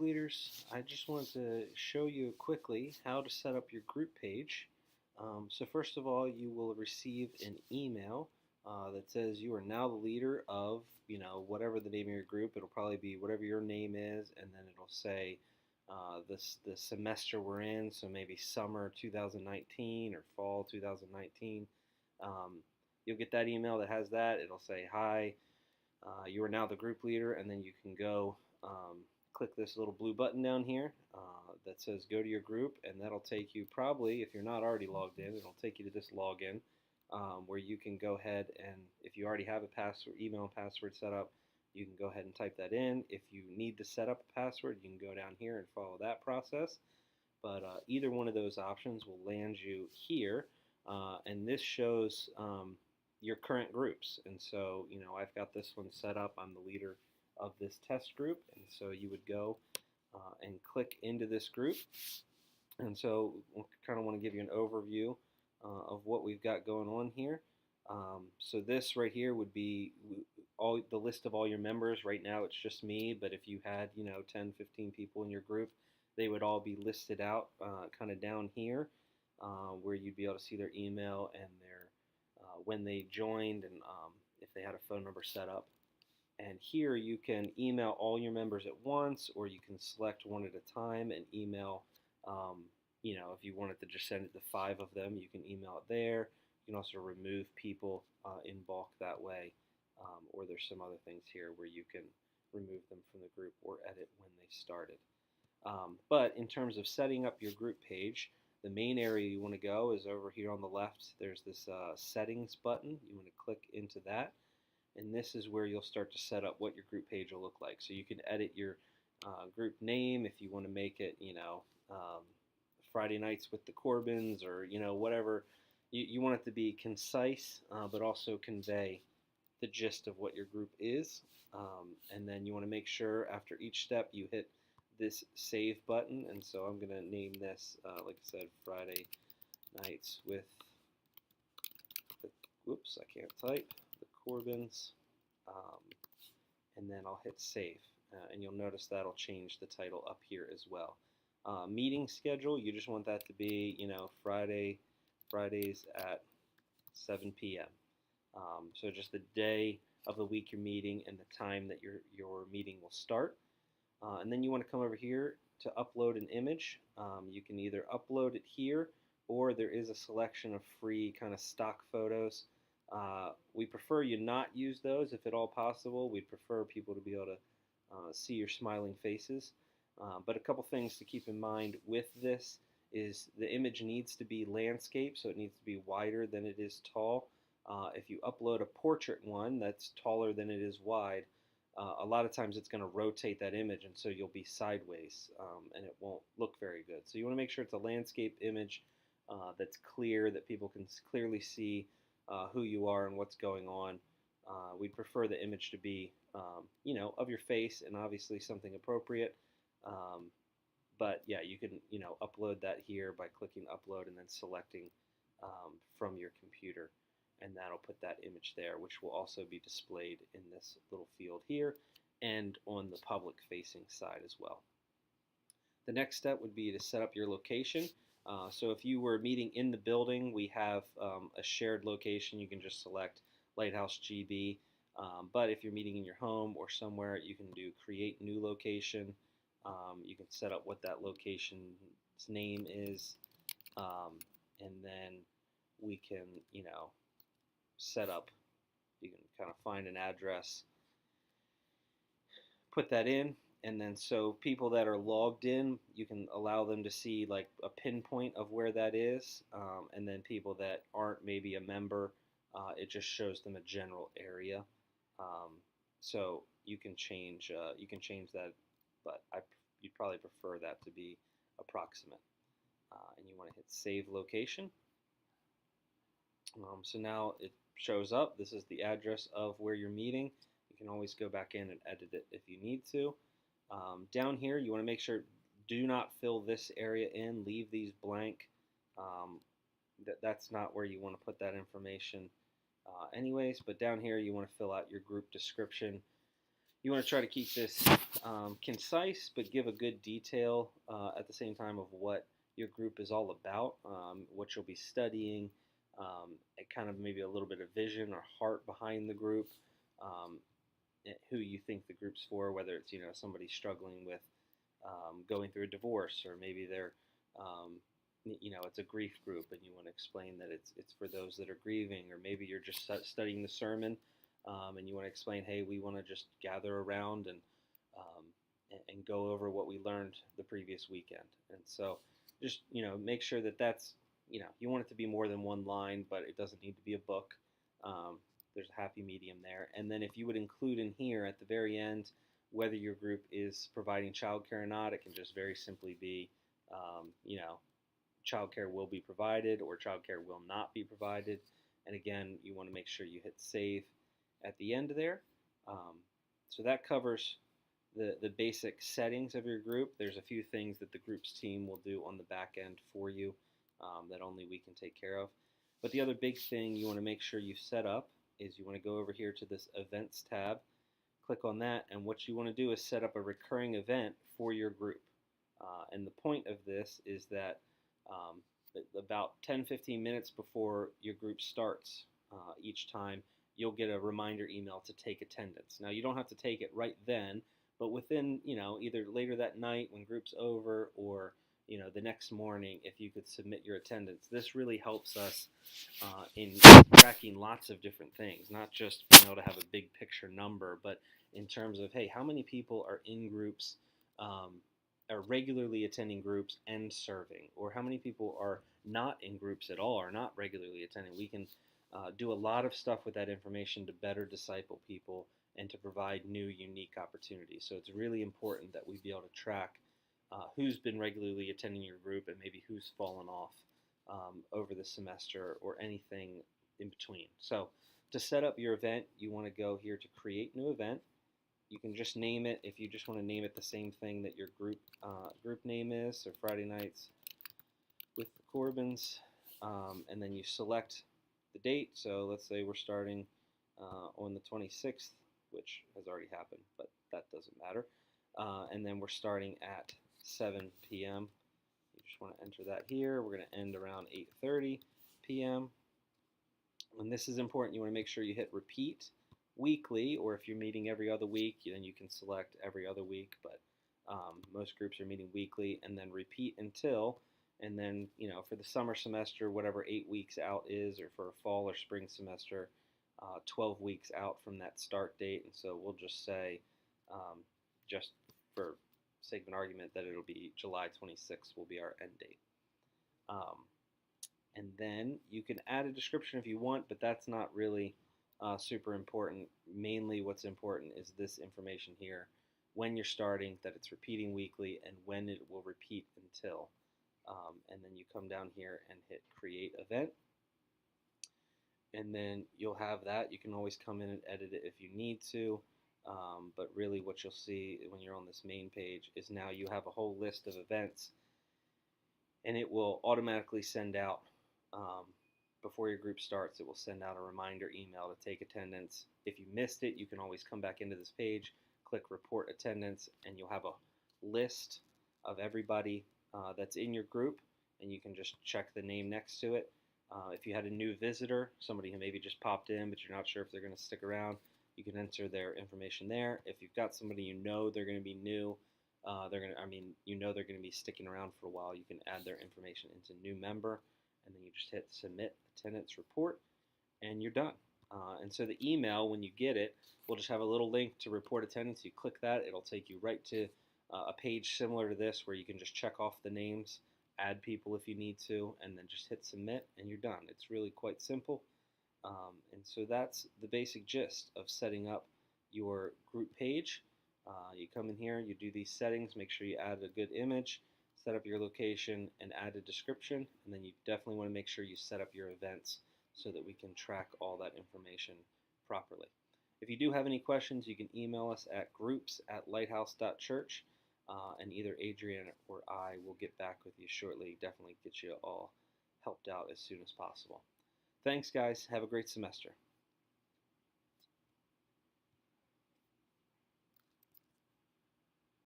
leaders, I just wanted to show you quickly how to set up your group page. So first of all, you will receive an email that says you are now the leader of, whatever the name of your group. It'll probably be whatever your name is, and then it'll say the semester we're in, so maybe summer 2019 or fall 2019. You'll get that email that has that. It'll say, hi, you are now the group leader, and then you can go click this little blue button down here that says go to your group, and that'll take you probably, if you're not already logged in, it'll take you to this login where you can go ahead and, if you already have a password, email and password set up, you can go ahead and type that in. If you need to set up a password, you can go down here and follow that process. But either one of those options will land you here, and this shows your current groups. And so, I've got this one set up. I'm the leader of this test group, and so you would go and click into this group. And so we kind of want to give you an overview of what we've got going on here. So this right here would be all the list of all your members. Right now it's just me, but if you had 10, 15 people in your group, they would all be listed out kind of down here where you'd be able to see their email and their when they joined, and if they had a phone number set up. And here you can email all your members at once, or you can select one at a time and email, if you wanted to just send it to 5 of them, you can email it there. You can also remove people in bulk that way, or there's some other things here where you can remove them from the group or edit when they started. But in terms of setting up your group page, the main area you want to go is over here on the left. There's this settings button. You want to click into that, and this is where you'll start to set up what your group page will look like. So you can edit your group name if you want to make it, Friday nights with the Corbins, or whatever. You want it to be concise, but also convey the gist of what your group is. And then you want to make sure after each step you hit this save button. And so I'm going to name this, like I said, Friday nights with the, whoops, I can't type, the Corbins. And then I'll hit save. And you'll notice that'll change the title up here as well. Meeting schedule, you just want that to be, Fridays at 7 p.m. So just the day of the week you're meeting and the time that your meeting will start. And then you want to come over here to upload an image. You can either upload it here, or there is a selection of free kind of stock photos. We prefer you not use those if at all possible. We prefer people to be able to see your smiling faces. But a couple things to keep in mind with this is the image needs to be landscape, so it needs to be wider than it is tall. If you upload a portrait one that's taller than it is wide, a lot of times it's going to rotate that image, and so you'll be sideways, and it won't look very good. So you want to make sure it's a landscape image that's clear, that people can clearly see who you are and what's going on. We'd prefer the image to be, of your face, and obviously something appropriate. But yeah, you can, upload that here by clicking upload and then selecting from your computer, and that'll put that image there, which will also be displayed in this little field here and on the public facing side as well. The next step would be to set up your location. So if you were meeting in the building, we have a shared location. You can just select Lighthouse GB. But if you're meeting in your home or somewhere, you can do create new location. You can set up what that location's name is, and then we can, set up, you can kind of find an address, put that in, and then so people that are logged in, you can allow them to see like a pinpoint of where that is, and then people that aren't maybe a member, it just shows them a general area. So you can change that, but you'd probably prefer that to be approximate. And you want to hit save location. So now it shows up. This is the address of where you're meeting. You can always go back in and edit it if you need to. Down here, you want to make sure, do not fill this area in. Leave these blank. That's not where you want to put that information anyways. But down here, you want to fill out your group description. You want to try to keep this concise, but give a good detail at the same time of what your group is all about, what you'll be studying, and kind of maybe a little bit of vision or heart behind the group, um, who you think the group's for, whether it's somebody struggling with going through a divorce, or maybe they're it's a grief group and you want to explain that it's for those that are grieving, or maybe you're just studying the sermon and you want to explain, hey, we want to just gather around um, and go over what we learned the previous weekend. And so just make sure that that's you want it to be more than one line, but it doesn't need to be a book. Um, there's a happy medium there. And then if you would include in here at the very end whether your group is providing childcare or not, it can just very simply be, childcare will be provided or childcare will not be provided. And again, you want to make sure you hit save at the end there. Um, so that covers the basic settings of your group. There's a few things that the groups team will do on the back end for you that only we can take care of. But the other big thing you want to make sure you set up is you want to go over here to this events tab, click on that, and what you want to do is set up a recurring event for your group. And the point of this is that um, about 10-15 minutes before your group starts each time, you'll get a reminder email to take attendance. Now, you don't have to take it right then, but within, either later that night when group's over, or the next morning, if you could submit your attendance. This really helps us in tracking lots of different things, not just being able to have a big picture number, but in terms of, hey, how many people are in groups, are regularly attending groups and serving, or how many people are not in groups at all, are not regularly attending. We can do a lot of stuff with that information to better disciple people and to provide new, unique opportunities. So it's really important that we be able to track who's been regularly attending your group and maybe who's fallen off over the semester or anything in between. So to set up your event, you want to go here to create new event. You can just name it if you just want to name it the same thing that your group name is. So Friday nights with the Corbins, and then you select the date. So let's say we're starting on the 26th, which has already happened, but that doesn't matter. And then we're starting at 7 p.m. You just want to enter that here. We're going to end around 8:30 p.m. And this is important. You want to make sure you hit repeat weekly, or if you're meeting every other week, then you can select every other week, but most groups are meeting weekly, and then repeat until, and then, for the summer semester, whatever 8 weeks out is, or for a fall or spring semester, 12 weeks out from that start date. And so we'll just say, just for sake of an argument, that it'll be July 26th will be our end date. And then you can add a description if you want, but that's not really super important. Mainly what's important is this information here: when you're starting, that it's repeating weekly, and when it will repeat until. And then you come down here and hit create event. And then you'll have that. You can always come in and edit it if you need to. But really what you'll see when you're on this main page is now you have a whole list of events, and it will automatically send out, before your group starts, it will send out a reminder email to take attendance. If you missed it, you can always come back into this page, click report attendance, and you'll have a list of everybody that's in your group, and you can just check the name next to it. If you had a new visitor, somebody who maybe just popped in but you're not sure if they're going to stick around, you can enter their information there. If you've got somebody they're going to be new, they're going to be sticking around for a while, you can add their information into new member, and then you just hit submit attendance report, and you're done. And so the email, when you get it, will just have a little link to report attendance. You click that, it'll take you right to a page similar to this where you can just check off the names, add people if you need to, and then just hit submit, and you're done. It's really quite simple. And so that's the basic gist of setting up your group page. You come in here, you do these settings, make sure you add a good image, set up your location, and add a description, and then you definitely want to make sure you set up your events so that we can track all that information properly. If you do have any questions, you can email us at groups@lighthouse.church, and either Adrian or I will get back with you shortly. Definitely get you all helped out as soon as possible. Thanks, guys. Have a great semester.